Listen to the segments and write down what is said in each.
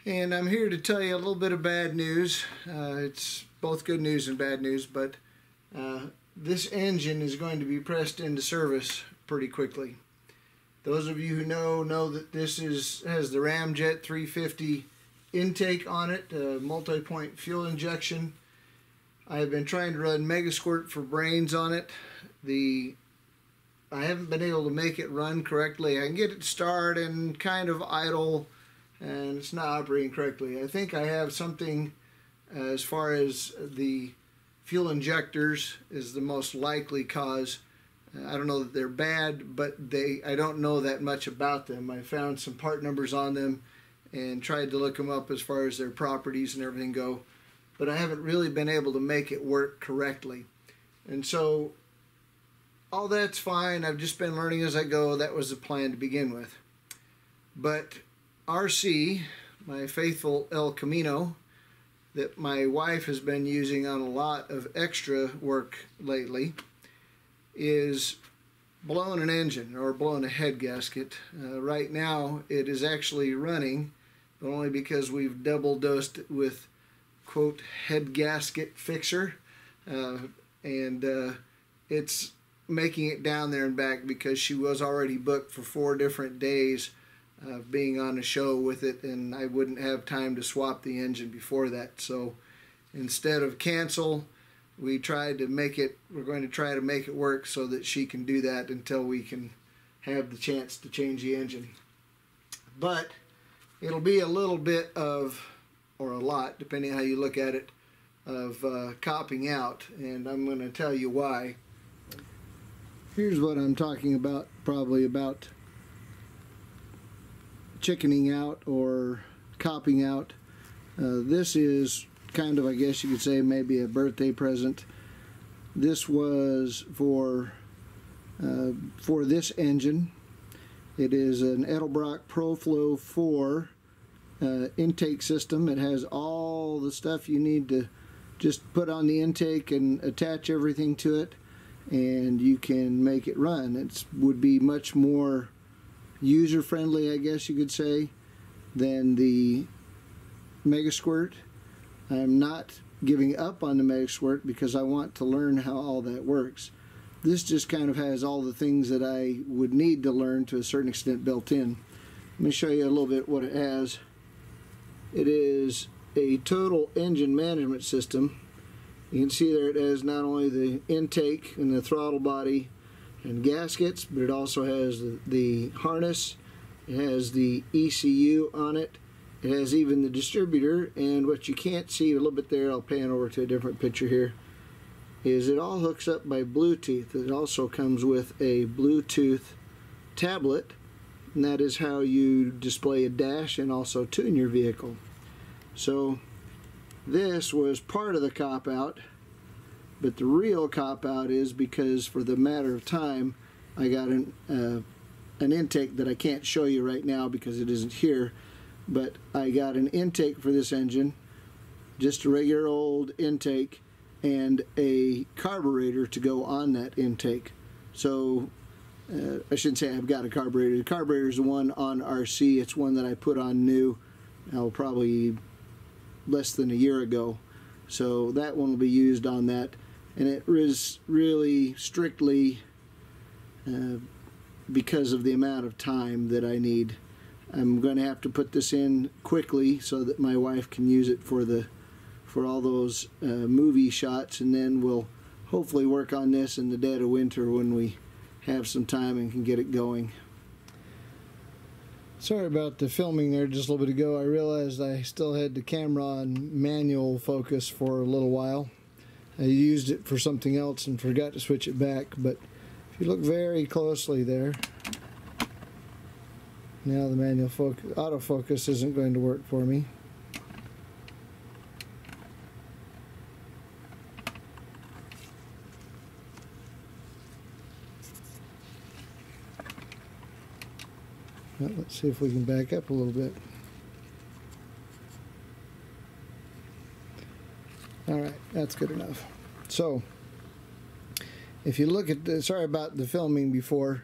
And I'm here to tell you a little bit of bad news. It's both good news and bad news, but this engine is going to be pressed into service pretty quickly. Those of you who know that this has the Ramjet 350 intake on it, multi-point fuel injection. I have been trying to run Megasquirt for brains on it. I haven't been able to make it run correctly. I can get it to start and kind of idle, and it's not operating correctly. I think I have something as far as the fuel injectors is the most likely cause. I don't know that they're bad, but I don't know that much about them. I found some part numbers on them and tried to look them up as far as their properties and everything go, but I haven't really been able to make it work correctly. And so all that's fine. I've just been learning as I go. That was the plan to begin with. But RC, my faithful El Camino, that my wife has been using on a lot of extra work lately, is blowing an engine or blowing a head gasket. Right now it is actually running, but only because we've double dosed it with quote head gasket fixer, and it's making it down there and back because she was already booked for 4 different days of being on a show with it, and I wouldn't have time to swap the engine before that. So instead of cancel, we're going to try to make it work so that she can do that until we can have the chance to change the engine. But it'll be a little bit of, or a lot, depending how you look at it, of copping out, and I'm going to tell you why. Here's what I'm talking about, probably about chickening out or copping out. This is kind of, I guess you could say, maybe a birthday present. This was for this engine. It is an Edelbrock ProFlow 4 intake system. It has all the stuff you need to just put on the intake and attach everything to it, and you can make it run. It would be much more user-friendly, I guess you could say, than the Megasquirt. I'm not giving up on the Megasquirt because I want to learn how all that works. This just kind of has all the things that I would need to learn to a certain extent built in. Let me show you a little bit what it has. It is a total engine management system. You can see there it has not only the intake and the throttle body and gaskets, but it also has the harness. It has the ECU on it. It has even the distributor, and what you can't see a little bit there, I'll pan over to a different picture here, is it all hooks up by Bluetooth. It also comes with a Bluetooth tablet, and that is how you display a dash and also tune your vehicle. So this was part of the cop-out, but the real cop-out is because for the matter of time I got an intake that I can't show you right now because it isn't here, but I got an intake for this engine, just a regular old intake, and a carburetor to go on that intake. So I shouldn't say I've got a carburetor. The carburetor is the one on RC. It's one that I put on new, probably less than a year ago. So that one will be used on that, and it is really strictly because of the amount of time that I need. I'm going to have to put this in quickly so that my wife can use it for all those movie shots, and then we'll hopefully work on this in the dead of winter when we have some time and can get it going. Sorry about the filming there just a little bit ago. I realized I still had the camera on manual focus for a little while. I used it for something else and forgot to switch it back, but if you look very closely there, now the manual focus, autofocus isn't going to work for me. Well, let's see if we can back up a little bit. Alright, that's good enough. So, if you look at the, sorry about the filming before,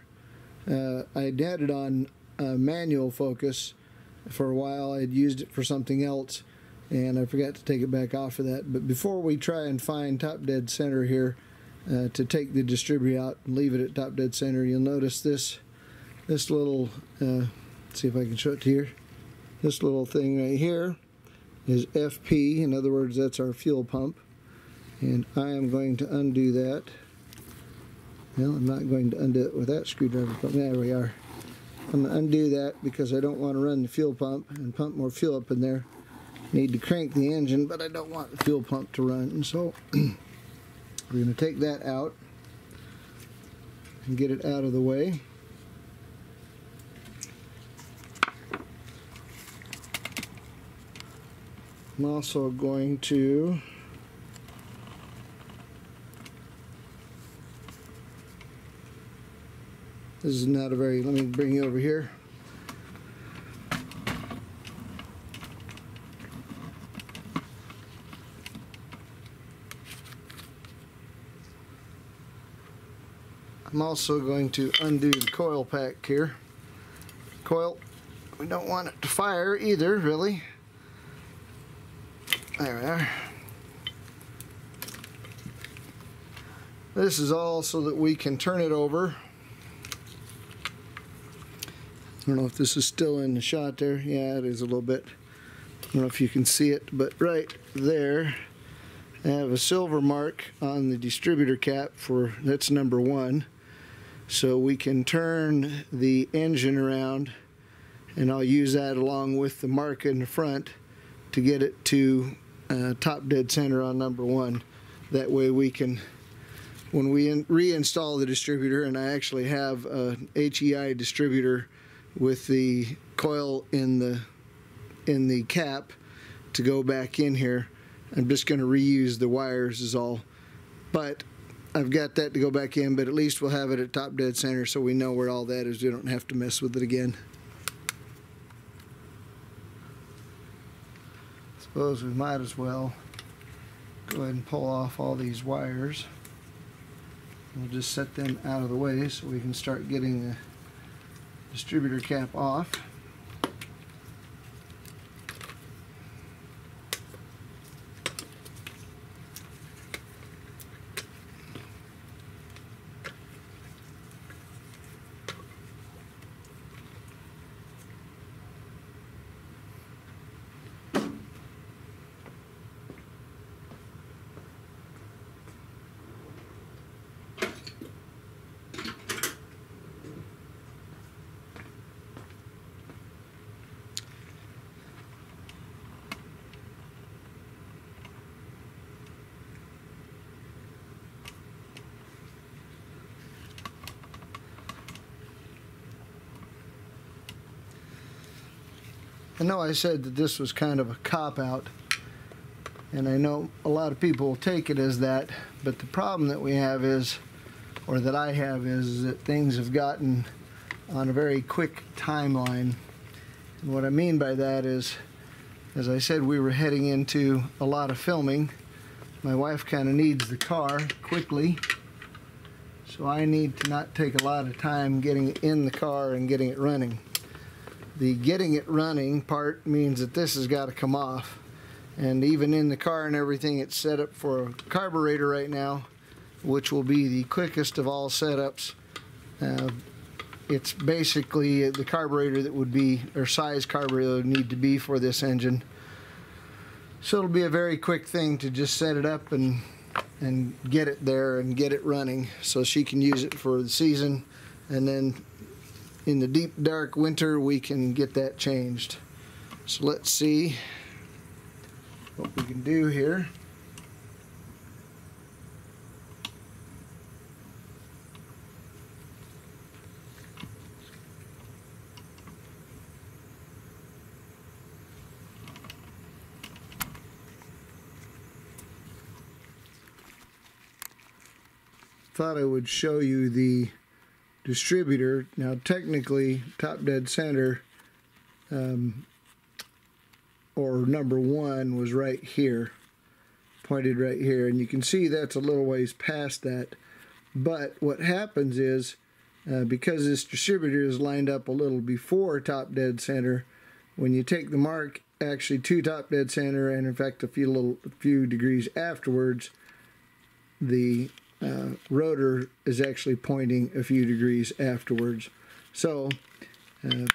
I had it on manual focus for a while. I'd used it for something else, and I forgot to take it back off of that. But before we try and find top dead center here, to take the distributor out and leave it at top dead center, you'll notice this little, let's see if I can show it to you. This little thing right here is FP. In other words, that's our fuel pump. And I am going to undo that. Well, I'm not going to undo it with that screwdriver. There we are. I'm going to undo that because I don't want to run the fuel pump and pump more fuel up in there. Need to crank the engine, but I don't want the fuel pump to run. And so we're going to take that out and get it out of the way. I'm also going to this is not a very, let me bring you over here. I'm also going to undo the coil pack here. Coil, we don't want it to fire either, really. There we are. This is all so that we can turn it over. I don't know if this is still in the shot there. Yeah, it is a little bit. I don't know if you can see it, but right there I have a silver mark on the distributor cap for, that's number 1. So we can turn the engine around, and I'll use that along with the mark in the front to get it to top dead center on number 1. That way we can, when we reinstall the distributor, and I actually have a HEI distributor with the coil in the cap to go back in here. I'm just going to reuse the wires is all, but I've got that to go back in, but at least we'll have it at top dead center so we know where all that is. We don't have to mess with it again. Suppose we might as well go ahead and pull off all these wires. We'll just set them out of the way so we can start getting the distributor cap off. I know I said that this was kind of a cop-out, and I know a lot of people will take it as that, but the problem that we have is, or that I have is that things have gotten on a very quick timeline. And what I mean by that is, as I said, we were heading into a lot of filming. My wife kind of needs the car quickly, so I need to not take a lot of time getting in the car and getting it running. The getting it running part means that this has got to come off, and even in the car and everything, it's set up for a carburetor right now, which will be the quickest of all setups. It's basically the carburetor that would be, or size carburetor would need to be for this engine. So it'll be a very quick thing to just set it up and get it there and get it running so she can use it for the season, and then in the deep dark winter we can get that changed. So let's see what we can do here. Thought I would show you the distributor. Now technically top dead center or number 1 was right here, pointed right here, and you can see that's a little ways past that. But what happens is because this distributor is lined up a little before top dead center, when you take the mark actually to top dead center, and in fact a few degrees afterwards, the rotor is actually pointing a few degrees afterwards. So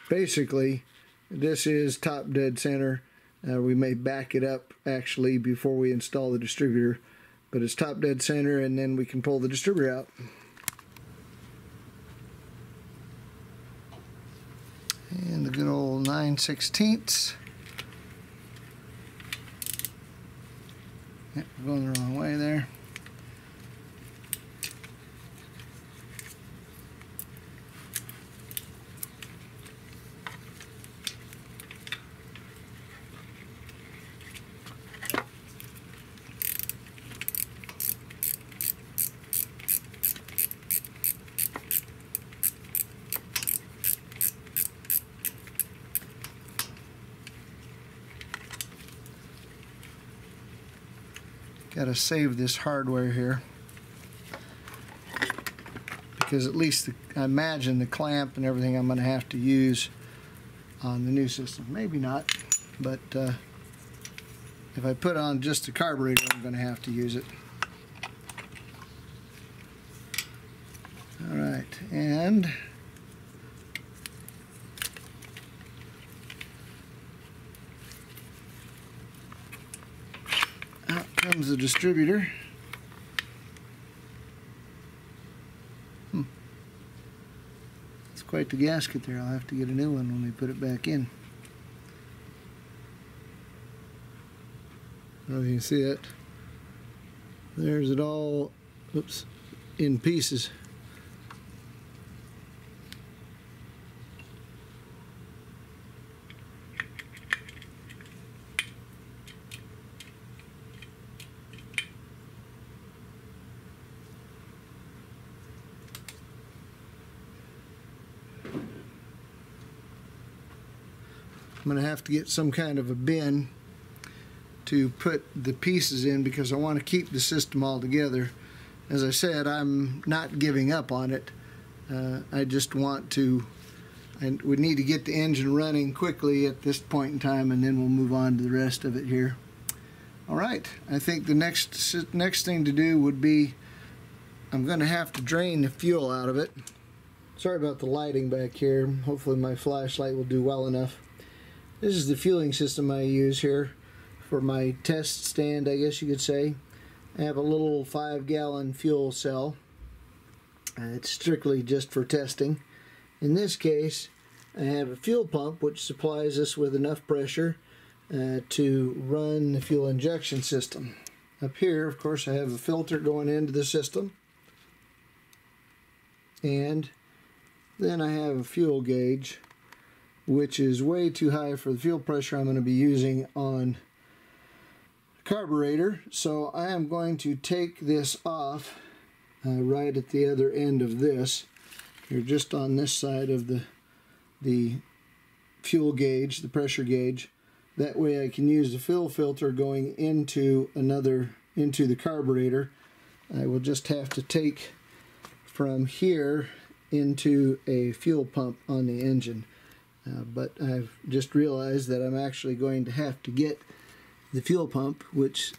basically this is top dead center. We may back it up actually before we install the distributor, but it's top dead center, and then we can pull the distributor out. And the good old 9/16. Yep, we're going the wrong way there. Got to save this hardware here, because at least I imagine the clamp and everything I'm going to have to use on the new system. Maybe not, but if I put on just the carburetor, I'm going to have to use it. All right, and comes the distributor. It's quite the gasket there. I'll have to get a new one when we put it back in. I don't know if you can see it. There's it all, oops, in pieces. I'm going to have to get some kind of a bin to put the pieces in, because I want to keep the system all together. As I said, I'm not giving up on it. I just want to, and we need to get the engine running quickly at this point in time, and then we'll move on to the rest of it here. All right, I think the next thing to do would be, I'm going to have to drain the fuel out of it. Sorry about the lighting back here. Hopefully my flashlight will do well enough. This is the fueling system I use here for my test stand, I guess you could say. I have a little 5-gallon fuel cell. It's strictly just for testing. In this case, I have a fuel pump which supplies us with enough pressure to run the fuel injection system. Up here, of course, I have a filter going into the system. And then I have a fuel gauge, which is way too high for the fuel pressure I'm going to be using on the carburetor. So I am going to take this off right at the other end of this. You're just on this side of the fuel gauge, the pressure gauge. That way I can use the fuel filter going into the carburetor. I will just have to take from here into a fuel pump on the engine. But I've just realized that I'm actually going to have to get the fuel pump, which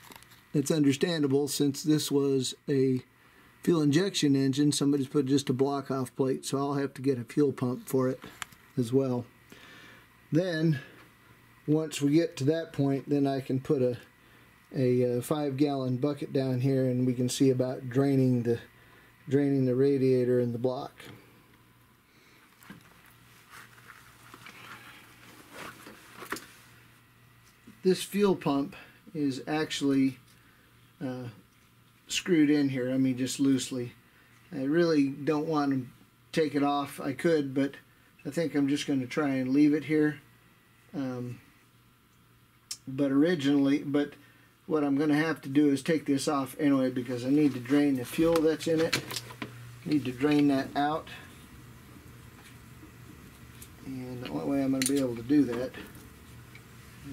it's understandable since this was a fuel injection engine. Somebody's put just a block off plate, so I'll have to get a fuel pump for it as well. Then once we get to that point, then I can put a 5-gallon bucket down here, and we can see about draining the radiator and the block. This fuel pump is actually screwed in here, I mean just loosely. I really don't want to take it off. I could, but I think I'm just going to try and leave it here. But what I'm going to have to do is take this off anyway, because I need to drain the fuel that's in it. I need to drain that out. And the only way I'm going to be able to do that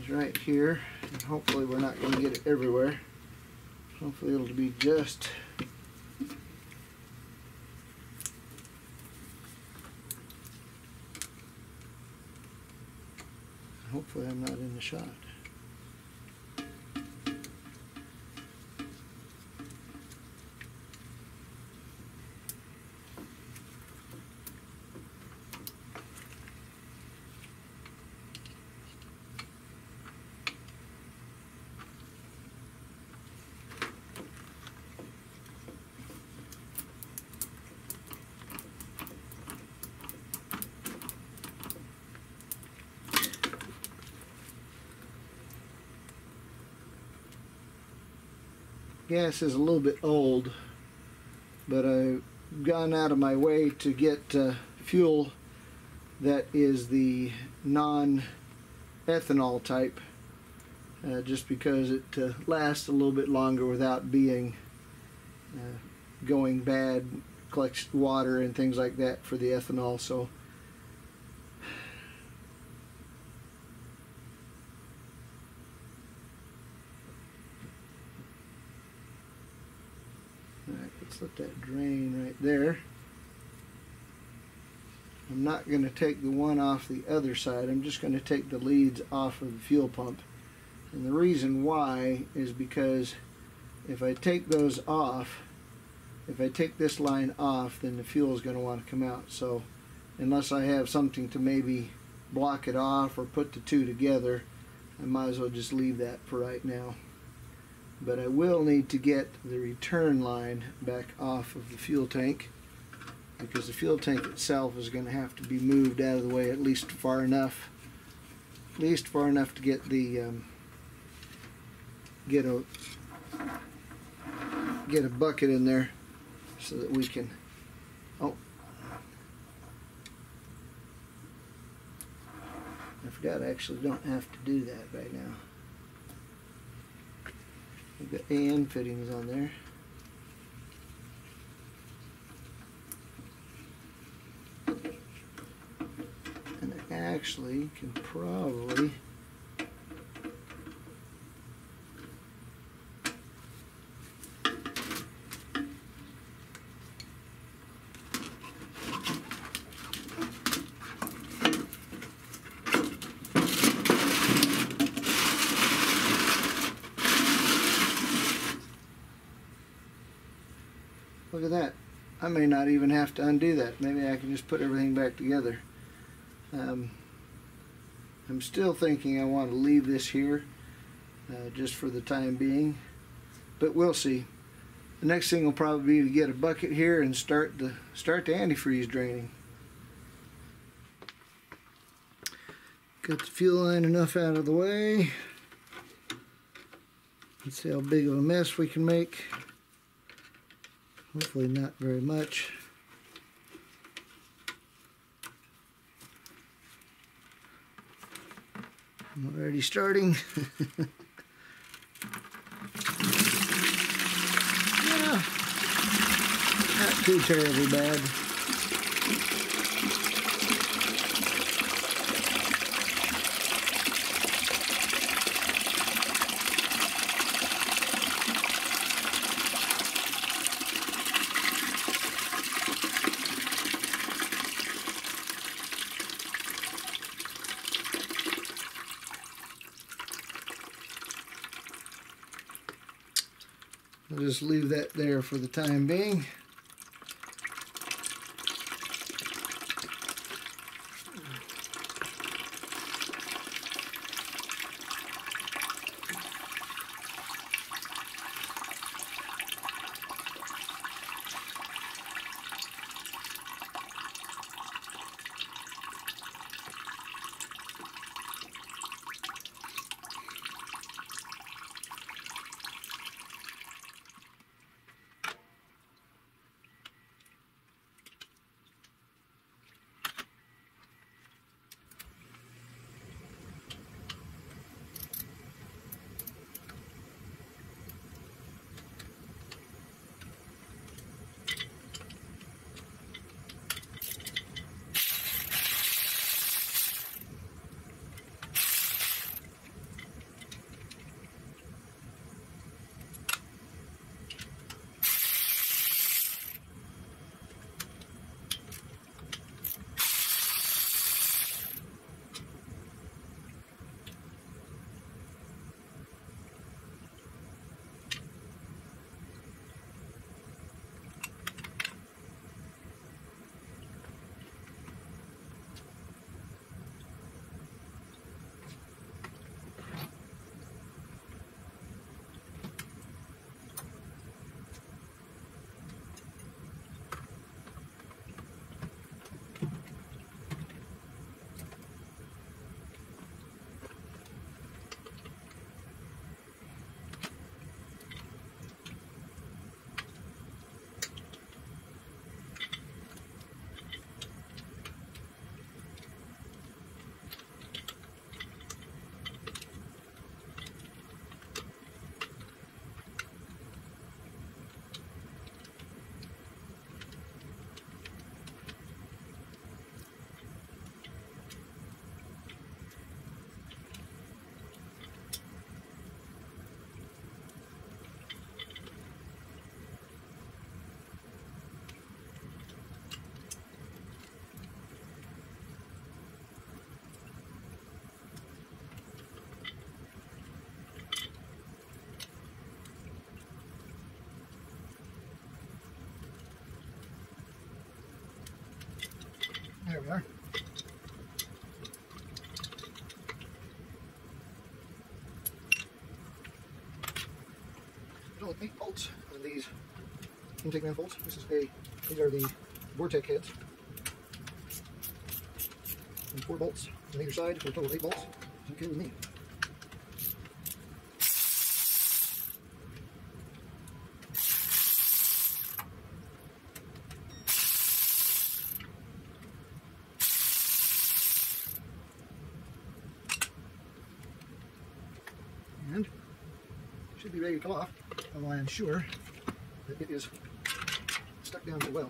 is right here, and hopefully we're not going to get it everywhere. Hopefully it'll be just Hopefully I'm not in the shot. Gas is a little bit old, but I've gone out of my way to get fuel that is the non-ethanol type, just because it lasts a little bit longer without being going bad, collects water and things like that for the ethanol. So let's let that drain right there. I'm not going to take the one off the other side. I'm just going to take the leads off of the fuel pump. And the reason why is because if I take those off, if I take this line off, then the fuel is going to want to come out. So unless I have something to maybe block it off or put the two together, I might as well just leave that for right now. But I will need to get the return line back off of the fuel tank, because the fuel tank itself is going to have to be moved out of the way at least far enough to get the get a bucket in there so that we can. Oh, I forgot I actually don't have to do that right now. We've got AN fittings on there. And I actually can probably look at that. I may not even have to undo that. Maybe I can just put everything back together. I'm still thinking I want to leave this here just for the time being, but we'll see. The next thing will probably be to get a bucket here and start the antifreeze draining. Got the fuel line enough out of the way. Let's see how big of a mess we can make. Hopefully not very much. I'm already starting. Yeah, not too terribly bad. I'll just leave that there for the time being. finally 8 bolts on these intake manifolds. These are the Vortec heads. And 4 bolts on either side for a total of 8 bolts. It's okay with me. And should be ready to come off, although I am sure that it is stuck down so well.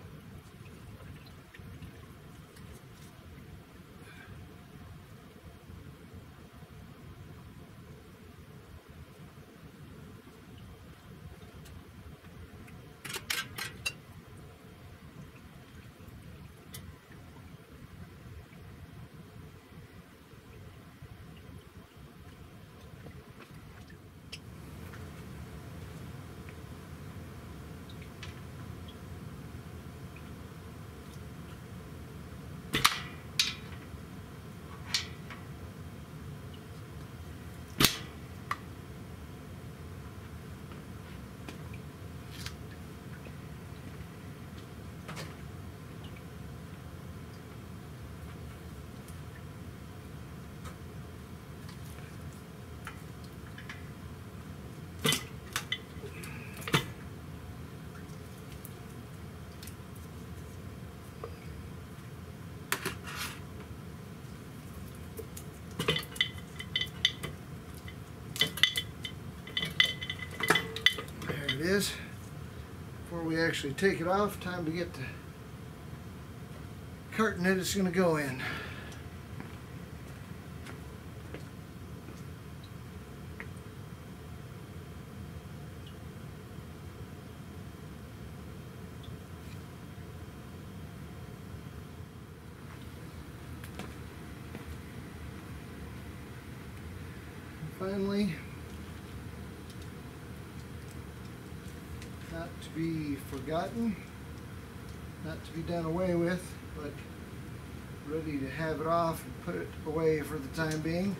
Is before we actually take it off, time to get the carton that it's going to go in. And finally, not to be forgotten, not to be done away with, but ready to have it off and put it away for the time being.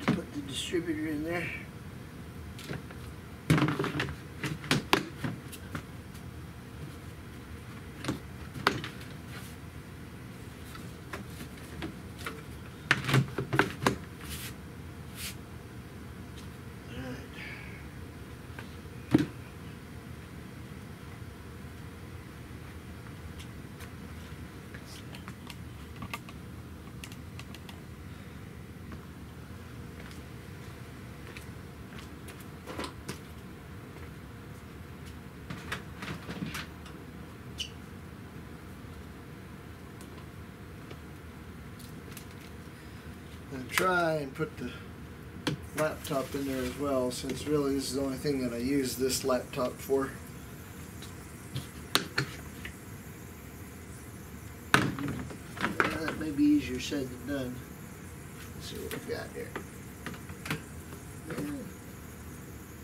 Put the distributor in there. And try and put the laptop in there as well, since really this is the only thing that I use this laptop for. That may be easier said than done. Let's see what we've got here.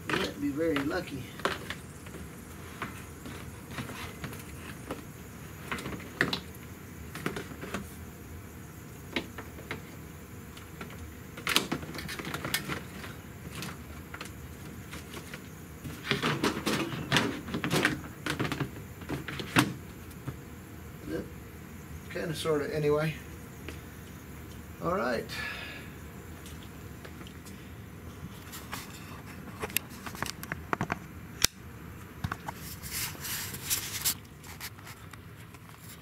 You might be very lucky. Kind of, sort of, anyway. All right.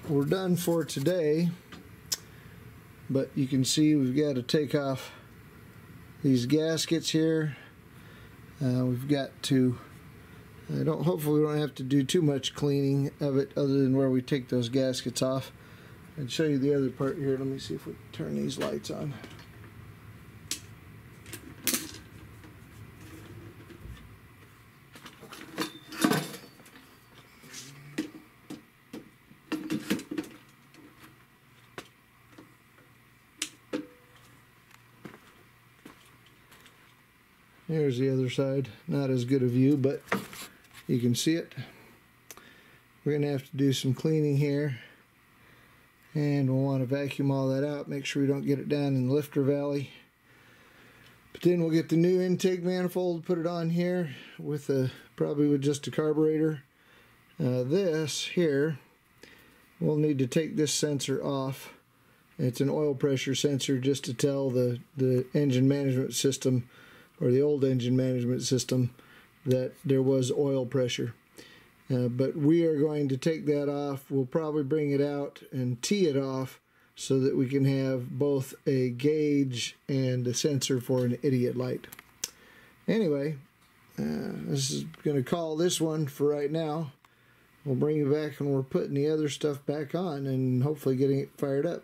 We're done for today, but you can see we've got to take off these gaskets here. We've got to Hopefully we don't have to do too much cleaning of it other than where we take those gaskets off. I'd show you the other part here. Let me see if we can turn these lights on. Here's the other side. Not as good a view, but you can see it. We're going to have to do some cleaning here. And we'll want to vacuum all that out, make sure we don't get it down in the lifter valley. But then we'll get the new intake manifold, put it on here with probably with just a carburetor. This here, we'll need to take this sensor off. It's an oil pressure sensor just to tell the engine management system, or the old engine management system, that there was oil pressure. But we are going to take that off. We'll probably bring it out and tee it off so that we can have both a gauge and a sensor for an idiot light. Anyway, this is going to call this one for right now. We'll bring you back when we're putting the other stuff back on and hopefully getting it fired up.